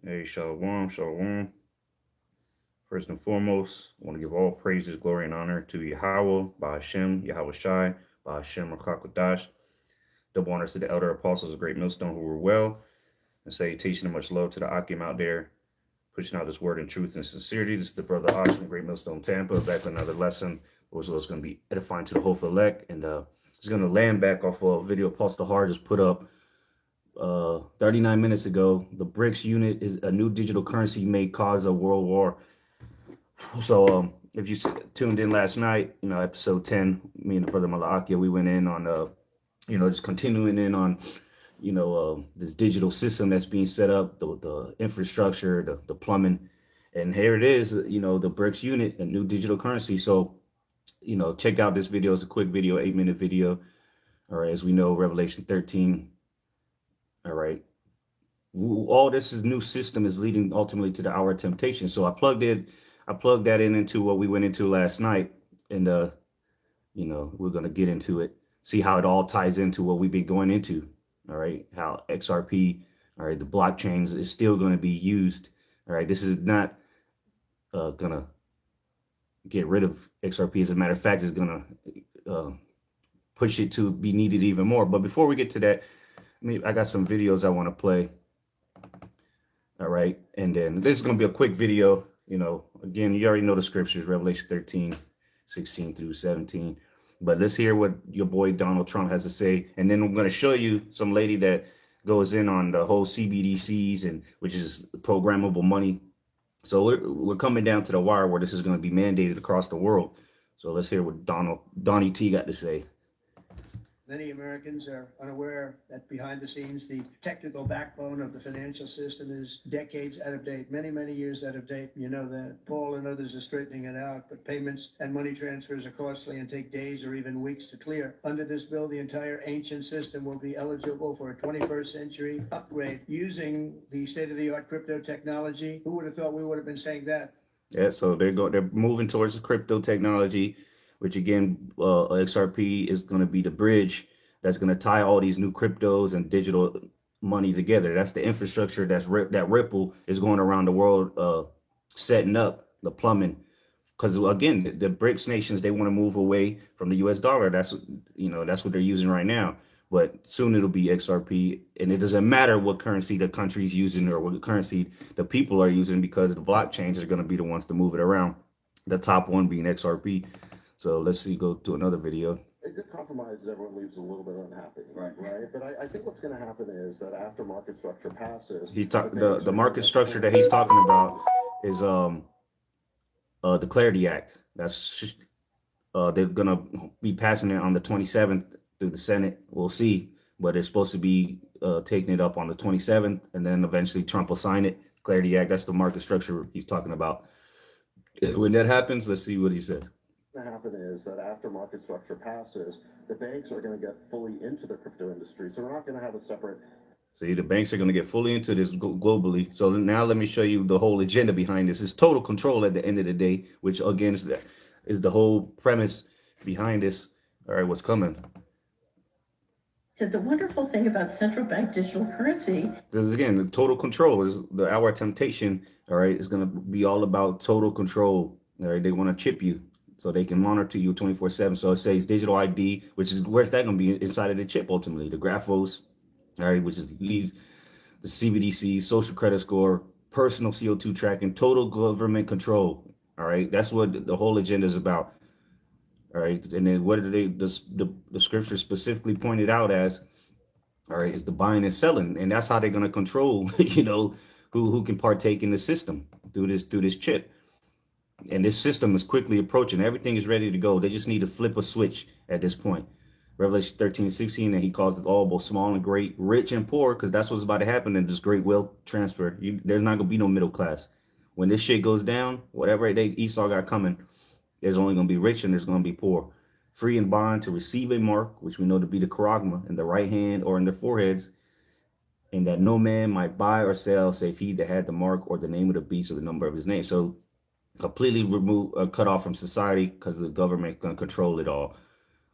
Hey, Shalom, Shalom. First and foremost, I want to give all praises, glory, and honor to Yahweh, by Hashem, Yahweh Shai, by Hashem, Rakakwadash. Double honors to the elder apostles of Great Millstone who were well, and salutation and much love to the Akim out there, pushing out this word in truth and sincerity. This is the brother Osh from Great Millstone, Tampa, back with another lesson, which was going to be edifying to the whole elect. And it's going to land back off a video Apostle Har just put up 39 minutes ago. The BRICS unit is a new digital currency may cause a world war. So if you tuned in last night, episode 10, me and the brother Malakia, we went in on just continuing in on this digital system that's being set up, the infrastructure, the plumbing. And here it is, the BRICS unit, a new digital currency. So check out this video. It's a quick video, 8-minute video. All right, as we know, Revelation 13. All right, all this new system is leading ultimately to the hour of temptation. So I plugged that into what we went into last night, and we're gonna get into it, see how it all ties into what we've been going into. All right, how XRP, all right, the blockchains is still going to be used. All right, this is not gonna get rid of XRP. As a matter of fact, it's gonna push it to be needed even more. But before we get to that, I got some videos I want to play. All right, and then this is going to be a quick video. Again, you already know the scriptures, Revelation 13, 16 through 17. But let's hear what your boy Donald Trump has to say. And then I'm going to show you some lady that goes in on the whole CBDCs, and which is programmable money. So we're coming down to the wire where this is going to be mandated across the world. So let's hear what Donnie T got to say. Many Americans are unaware that behind the scenes, the technical backbone of the financial system is decades out of date, many, many years out of date. You know that Paul and others are straightening it out, but payments and money transfers are costly and take days or even weeks to clear. Under this bill, the entire ancient system will be eligible for a 21st century upgrade using the state-of-the-art crypto technology. Who would have thought we would have been saying that? Yeah, so they're moving towards the crypto technology, which again, XRP is going to be the bridge that's going to tie all these new cryptos and digital money together. That's the infrastructure that Ripple is going around the world setting up, the plumbing. Because again, the BRICS nations, they want to move away from the US dollar. That's what they're using right now. But soon it'll be XRP, and it doesn't matter what currency the country's using or what currency the people are using, because the blockchains are going to be the ones to move it around. The top one being XRP. So let's see, go to another video. A good compromise is everyone leaves a little bit unhappy, right? But I think what's going to happen is that after market structure passes, the market structure that he's talking about is the Clarity Act. That's just, they're going to be passing it on the 27th through the Senate. We'll see, but they're supposed to be taking it up on the 27th, and then eventually Trump will sign it. Clarity Act. That's the market structure he's talking about. When that happens, let's see what he said. What's going to happen is that after market structure passes, the banks are going to get fully into the crypto industry. So we're not going to have a separate. See, the banks are going to get fully into this globally. So now let me show you the whole agenda behind this. It's total control at the end of the day, which again is the whole premise behind this. All right, what's coming? So the wonderful thing about central bank digital currency is, again, the total control is the hour of temptation. All right, it's going to be all about total control. All right, they want to chip you so they can monitor you 24/7. So it says digital ID, which is, where's that going to be? Inside of the chip ultimately. The graphos, all right, which is leads the CBDC, social credit score, personal CO2 tracking, total government control. All right, that's what the whole agenda is about. All right, and then what are the scripture specifically pointed out as, all right, is the buying and selling, and that's how they're going to control, who can partake in the system through this chip. And this system is quickly approaching. Everything is ready to go. They just need to flip a switch at this point. Revelation 13, 16, and he calls it all, both small and great, rich and poor, because that's what's about to happen in this great wealth transfer. There's not going to be no middle class. When this shit goes down, whatever Esau got coming, there's only going to be rich and there's going to be poor. Free and bond to receive a mark, which we know to be the charagma, in the right hand or in their foreheads, and that no man might buy or sell save he that had the mark or the name of the beast or the number of his name. So completely cut off from society, because the government's going to control it all.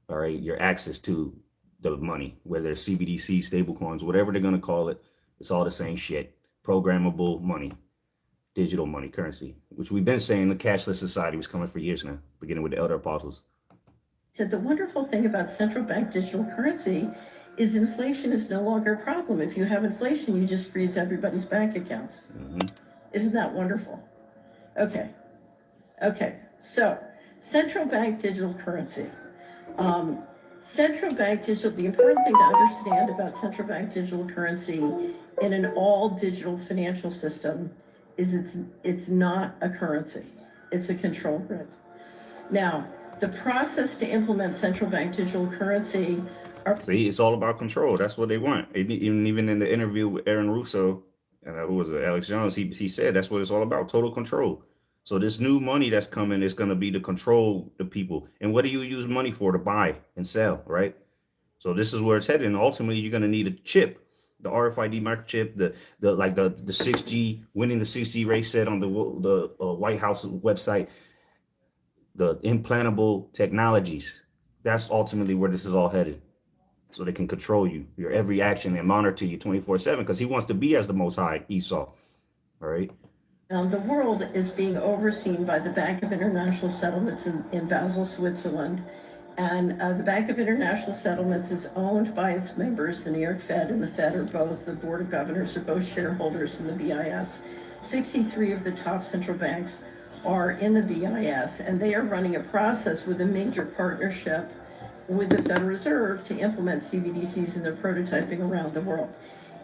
All right, your access to the money, whether it's CBDC, stable coins, whatever they're going to call it, it's all the same shit. programmable money, digital money, currency, which we've been saying the cashless society was coming for years now, beginning with the elder apostles. Said the wonderful thing about central bank digital currency is inflation is no longer a problem. If you have inflation, you just freeze everybody's bank accounts. Isn't that wonderful? Okay. So central bank digital currency. Central bank digital, the important thing to understand about central bank digital currency in an all digital financial system is it's not a currency. It's a control grid. Now, the process to implement central bank digital currency See, it's all about control. That's what they want. Even in the interview with Aaron Russo, who was Alex Jones, he said that's what it's all about, total control. So this new money that's coming is going to be to control the people. And what do you use money for? To buy and sell, right? So this is where it's heading. Ultimately, you're going to need a chip, the RFID microchip, the 6G, winning the 6G race said on the White House website, the implantable technologies. That's ultimately where this is all headed. So they can control you, your every action, and monitor you 24/7, because he wants to be as the Most High Esau. All right. The world is being overseen by the Bank of International Settlements in Basel, Switzerland. And the Bank of International Settlements is owned by its members. The New York Fed and the Fed are both, the Board of Governors are both shareholders in the BIS. 63 of the top central banks are in the BIS, and they are running a process with a major partnership with the Federal Reserve to implement CBDCs, and they're prototyping around the world.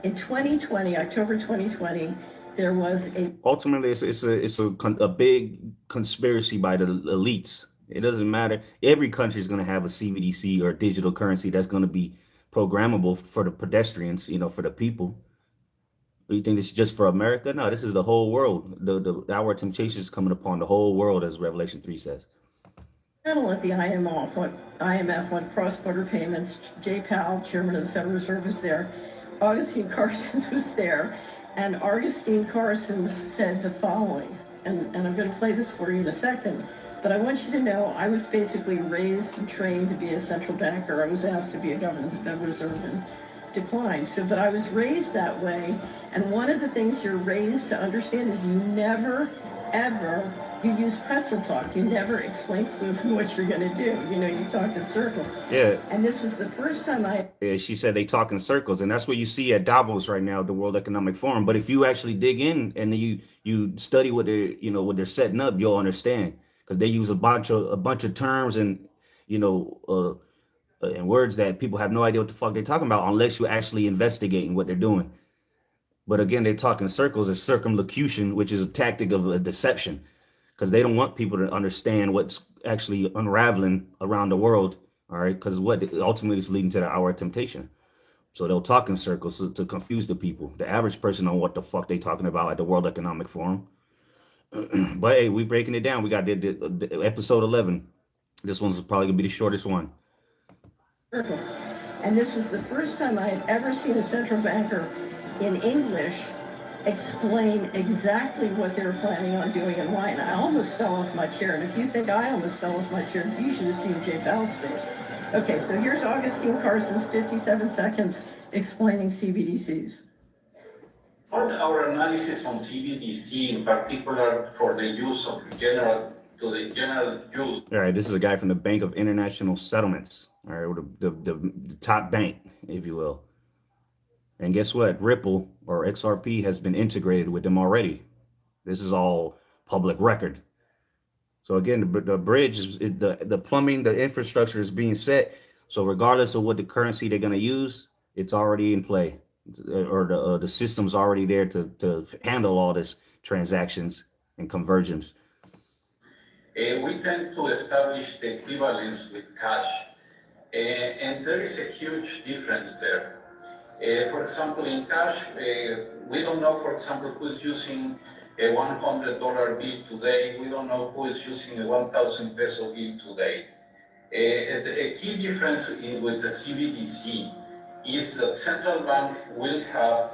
In 2020, October 2020, there was a ultimately it's a big conspiracy by the elites. It doesn't matter. Every country is going to have a CBDC or digital currency that's going to be programmable for the pedestrians, for the people. You think this is just for America? No, this is the whole world. The hour of temptation is coming upon the whole world, as Revelation 3 says. panel at the IMF on cross-border payments. Jay Powell, chairman of the Federal Reserve, was there. Augustine Carstens was there. And Augustine Carstens said the following, and I'm going to play this for you in a second, but I want you to know I was basically raised and trained to be a central banker. I was asked to be a governor of the Federal Reserve and declined. But I was raised that way, and one of the things you're raised to understand is you never, ever, you use pretzel talk. You never explain clearly what you're going to do. You talk in circles. Yeah. And this was the first time she said they talk in circles, and that's what you see at Davos right now, the World Economic Forum. But if you actually dig in and you study what they're setting up, you'll understand, because they use a bunch of terms and and words that people have no idea what the fuck they're talking about unless you actually investigating what they're doing. But again, they talk in circles. It's circumlocution, which is a tactic of a deception, because they don't want people to understand what's actually unraveling around the world. All right, because what ultimately is leading to the hour of temptation. So they'll talk in circles to confuse the people. The average person don't know what the fuck they talking about at the World Economic Forum. But hey, we breaking it down. We got the episode 11. This one's probably gonna be the shortest one. And this was the first time I had ever seen a central banker in English explain exactly what they were planning on doing and why. And I almost fell off my chair. And if you think I almost fell off my chair, you should have seen Jay Powell's face. Okay, so here's Augustine Carstens, 57 seconds, explaining CBDCs. For our analysis on CBDC, in particular for the use of general use. All right, this is a guy from the Bank of International Settlements. All right, the top bank, if you will. And guess what? Ripple or XRP has been integrated with them already. This is all public record. So again, the bridge is the plumbing, the infrastructure is being set. So regardless of what the currency they're going to use, it's already in play, or the system's already there to handle all this transactions and conversions. We tend to establish the equivalence with cash, and there is a huge difference there. For example, in cash, we don't know, for example, who's using a $100 bill today. We don't know who is using a 1,000 peso bill today. A key difference with the CBDC is that central bank will have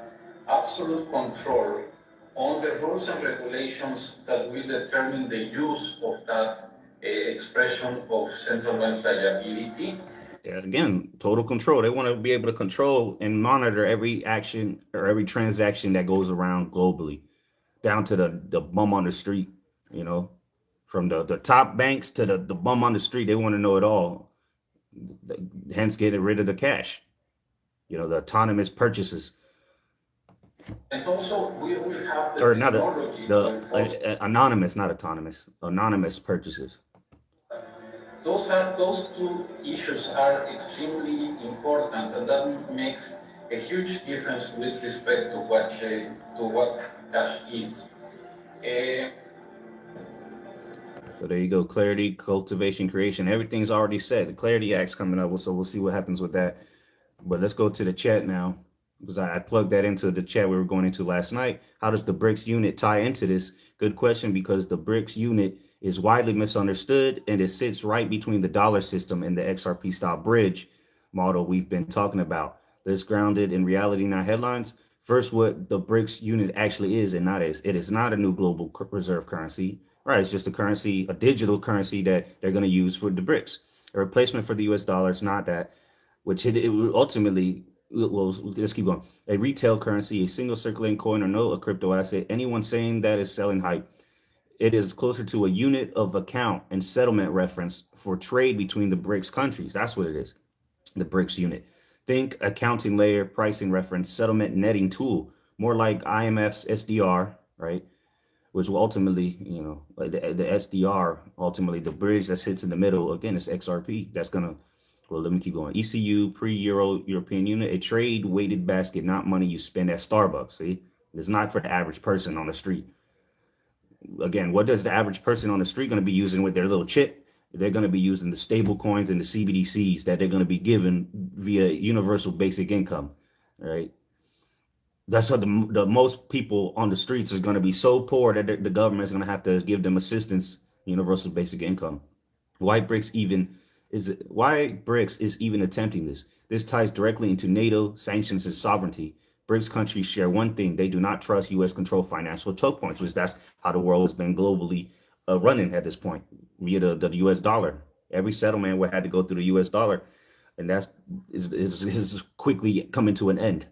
absolute control on the rules and regulations that will determine the use of that expression of central bank liability. again, total control. They want to be able to control and monitor every action or every transaction that goes around globally, down to the bum on the street, you know, from the top banks to the bum on the street. They want to know it all. Hence, getting rid of the cash, you know, the autonomous purchases. And also, we have the Or not technology to the enforce. anonymous, not autonomous, anonymous purchases. Those two issues are extremely important, and that makes a huge difference with respect to what cash is. Uh, So there you go. Clarity, cultivation, creation. Everything's already said. The Clarity Act's coming up, so we'll see what happens with that. But let's go to the chat now, because I plugged that into the chat we were going into last night. How does the BRICS unit tie into this? Good question, because the BRICS unit is widely misunderstood, and it sits right between the dollar system and the XRP style bridge model we've been talking about. This grounded in reality, not headlines. First, what the BRICS unit actually is and not is. It is not a new global reserve currency. Right, it's just a currency, a digital currency that they're going to use for the BRICS. A replacement for the US dollar. It's not that, which it ultimately, well, let's keep going. A retail currency, a single circulating coin or note, a crypto asset. Anyone saying that is selling hype. It is closer to a unit of account and settlement reference for trade between the BRICS countries. That's what it is, the BRICS unit. Think accounting layer, pricing reference, settlement netting tool, more like IMF's SDR, right? Which will ultimately, you know, like the SDR, ultimately the bridge that sits in the middle, again, is XRP. That's going to, well, let me keep going. ECU, pre-Euro European unit, a trade weighted basket, not money you spend at Starbucks. See, it's not for the average person on the street. Again, what does the average person on the street going to be using with their little chip? They're going to be using the stable coins and the CBDCs that they're going to be given via universal basic income, right? That's what the most people on the streets are going to be so poor that the government is going to have to give them assistance, universal basic income. Why BRICS is even attempting this? This ties directly into NATO sanctions and sovereignty. BRICS countries share one thing: they do not trust U.S. controlled financial choke points, which that's how the world has been globally running at this point via the U.S. dollar. Every settlement had to go through the U.S. dollar, and that's is quickly coming to an end.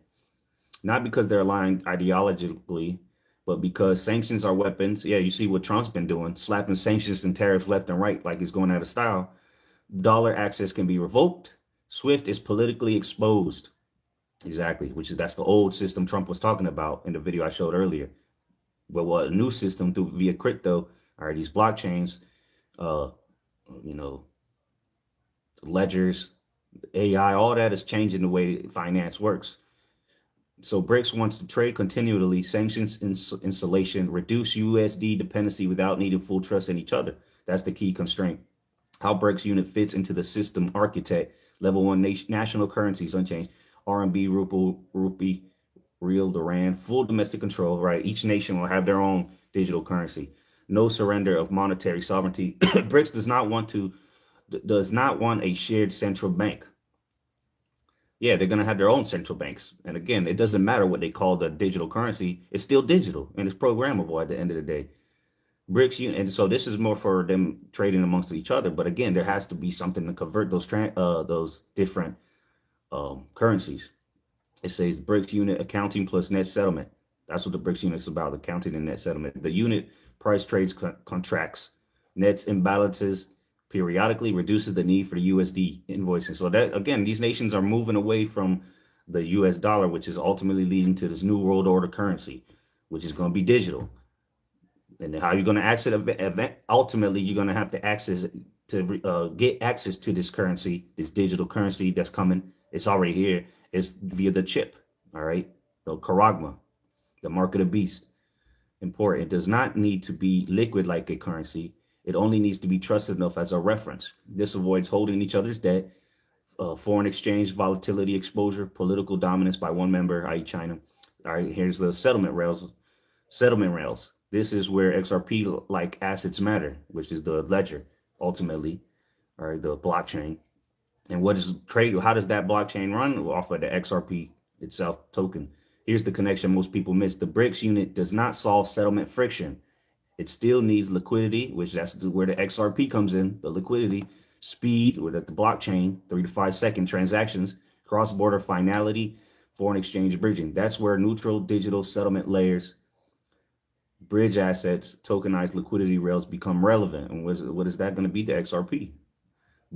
Not because they're aligned ideologically, but because sanctions are weapons. Yeah, you see what Trump's been doing, slapping sanctions and tariffs left and right like he's going out of style. Dollar access can be revoked. SWIFT is politically exposed. Exactly, that's the old system Trump was talking about in the video I showed earlier. But what a new system through via crypto, all right, these blockchains, you know, ledgers, AI, all that is changing the way finance works. So BRICS wants to trade continually, sanctions insulation, reduce USD dependency without needing full trust in each other. That's the key constraint. How BRICS unit fits into the system architect. Level 1 national currencies unchanged. RMB, rupee, real, the rand, full domestic control, right? Each nation will have their own digital currency. No surrender of monetary sovereignty. BRICS does not want a shared central bank. Yeah, they're going to have their own central banks. And again, it doesn't matter what they call the digital currency. It's still digital and it's programmable at the end of the day. BRICS, and so this is more for them trading amongst each other. But again, there has to be something to convert those different currencies. It says BRICS unit accounting plus net settlement. That's what the BRICS unit is about, accounting and net settlement. The unit price trades contracts, nets imbalances periodically, reduces the need for the USD invoicing. So that, again, these nations are moving away from the US dollar, which is ultimately leading to this new world order currency, which is going to be digital. And how you're going to access it, ultimately, you're going to have to access to get access to this currency, this digital currency that's coming. It's already here. It's via the chip, all right? The charagma, the mark of the beast. Important. It does not need to be liquid like a currency. It only needs to be trusted enough as a reference. This avoids holding each other's debt, foreign exchange volatility exposure, political dominance by one member, i.e. China. All right, here's the settlement rails. This is where XRP-like assets matter, which is the ledger, ultimately, all right, the blockchain. And what is trade? How does that blockchain run? Off of the XRP itself token. Here's the connection most people miss. The BRICS unit does not solve settlement friction. It still needs liquidity, which that's where the XRP comes in, the liquidity, speed, or that the blockchain, 3 to 5 second transactions, cross-border finality, foreign exchange bridging. That's where neutral digital settlement layers, bridge assets, tokenized liquidity rails become relevant. And what is that going to be? The XRP.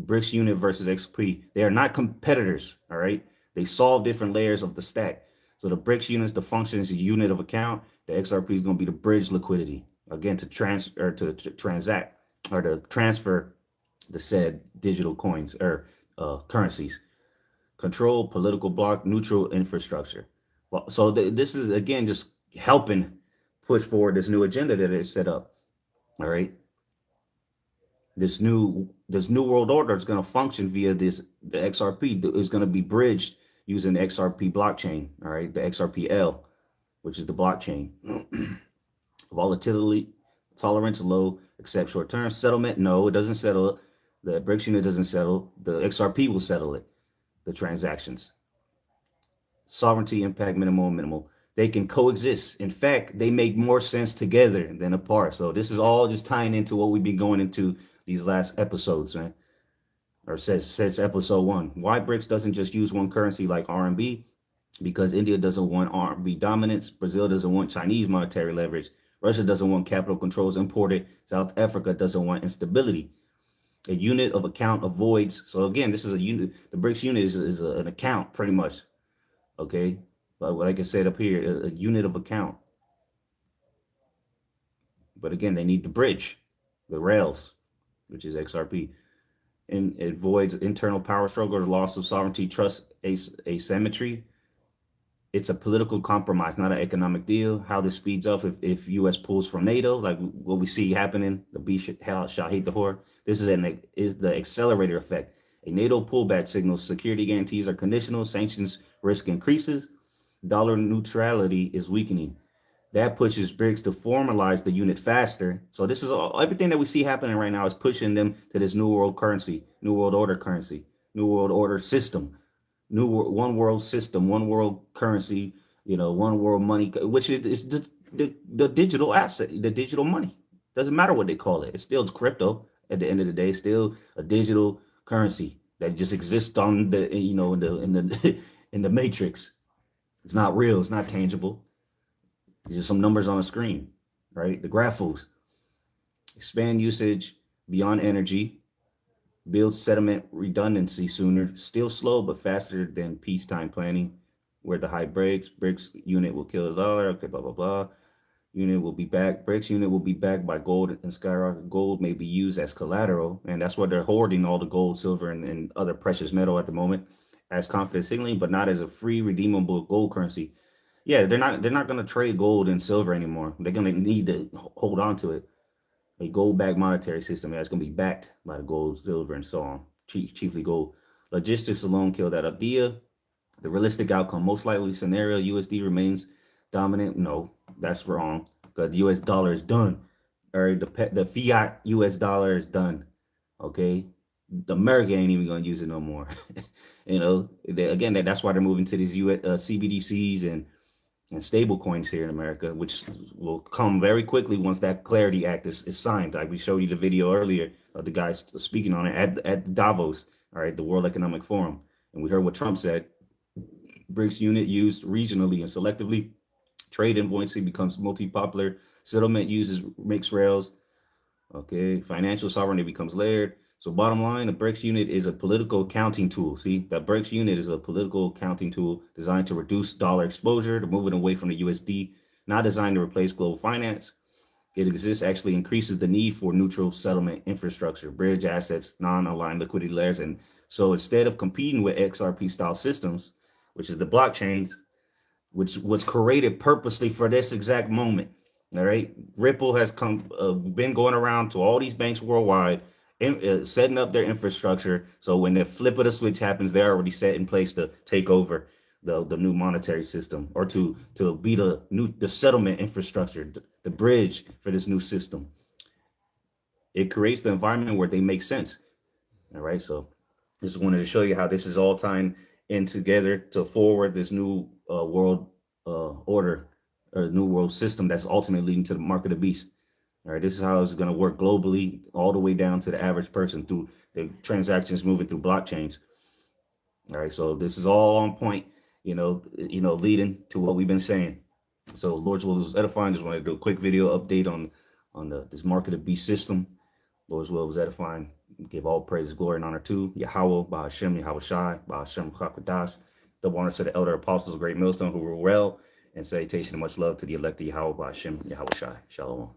BRICS unit versus XRP. They are not competitors, all right? They solve different layers of the stack. So the BRICS unit, the function is a unit of account. The XRP is going to be the bridge liquidity, again, to transact or to transfer the said digital coins or currencies. Control, political block, neutral infrastructure. Well, so this is, again, just helping push forward this new agenda that is set up, all right? This new world order is going to function via the XRP is going to be bridged using the XRP blockchain, all right, the XRPL, which is the blockchain. Volatility tolerance low, except short term. Settlement, no, it doesn't settle. The BRICS unit doesn't settle. The XRP will settle it, the transactions. Sovereignty, impact, minimal. They can coexist. In fact, they make more sense together than apart. So this is all just tying into what we've been going into these last episodes, man. Or since episode 1. Why BRICS doesn't just use one currency like RMB? Because India doesn't want RMB dominance. Brazil doesn't want Chinese monetary leverage. Russia doesn't want capital controls imported. South Africa doesn't want instability. A unit of account avoids. So again, this is a unit. The BRICS unit is an account, pretty much. Okay, but like I said up here, a unit of account. But again, they need the bridge, the rails, which is XRP. And it avoids internal power struggles, loss of sovereignty, trust asymmetry. It's a political compromise, not an economic deal. How this speeds up if U.S. pulls from NATO, like what we see happening, the beast shall hate the whore. This is the accelerator effect. A NATO pullback signals security guarantees are conditional, sanctions risk increases, dollar neutrality is weakening. That pushes BRICS to formalize the unit faster. So this is everything that we see happening right now is pushing them to this new world currency, new world order currency, new world order system, one world system, one world currency, one world money, which is the digital asset, the digital money. Doesn't matter what they call it. It's still crypto at the end of the day. It's still a digital currency that just exists on the, in the matrix. It's not real. It's not tangible. Just some numbers on a screen, right? The graphos. Expand usage beyond energy. Build settlement redundancy sooner. Still slow, but faster than peacetime planning. Where the high breaks. BRICS unit will kill the dollar. Okay, blah, blah, blah. Unit will be back. BRICS unit will be backed by gold and skyrocket. Gold may be used as collateral. And that's why they're hoarding all the gold, silver, and other precious metal at the moment as confidence signaling, but not as a free redeemable gold currency. Yeah, they're not going to trade gold and silver anymore. They're going to need to hold on to it. A gold-backed monetary system that's going to be backed by the gold, silver, and so on. Chiefly gold. Logistics alone kill that idea. The realistic outcome, most likely scenario, USD remains dominant. No, that's wrong. Because the US dollar is done. Or the fiat US dollar is done. Okay? The America ain't even going to use it no more. That's why they're moving to these CBDCs and stable coins here in America, which will come very quickly once that Clarity Act is signed. Like we showed you the video earlier of the guys speaking on it at Davos, all right, the World Economic Forum. And we heard what Trump said. BRICS unit used regionally and selectively. Trade invoicing becomes multi-popular. Settlement uses mixed rails. Okay, financial sovereignty becomes layered. So bottom line, the BRICS unit is a political accounting tool. See, that BRICS unit is a political accounting tool designed to reduce dollar exposure, to move it away from the USD, not designed to replace global finance. It exists, actually increases the need for neutral settlement infrastructure, bridge assets, non-aligned liquidity layers. And so instead of competing with XRP style systems, which is the blockchains, which was created purposely for this exact moment, all right? Ripple has been going around to all these banks worldwide, setting up their infrastructure. So when the flip of the switch happens, they're already set in place to take over the new monetary system, or to be the settlement infrastructure, the bridge for this new system. It creates the environment where they make sense. All right. So just wanted to show you how this is all tying in together to forward this new world order, or new world system that's ultimately leading to the mark of the beast. All right, this is how it's going to work globally, all the way down to the average person through the transactions moving through blockchains. All right, so this is all on point, leading to what we've been saying. So Lord's will was edifying. Just wanted to do a quick video update on this market of beast system. Lord's will was edifying. Give all praise, glory, and honor to Yahweh, Bahashem, Yahweh Shai, Bahashem, Chakwadash. Double honor to the elder apostles of Great Millstone who were well, and salutation and much love to the elect of Yahweh, Bahashem, Yahweh Shai. Shalom.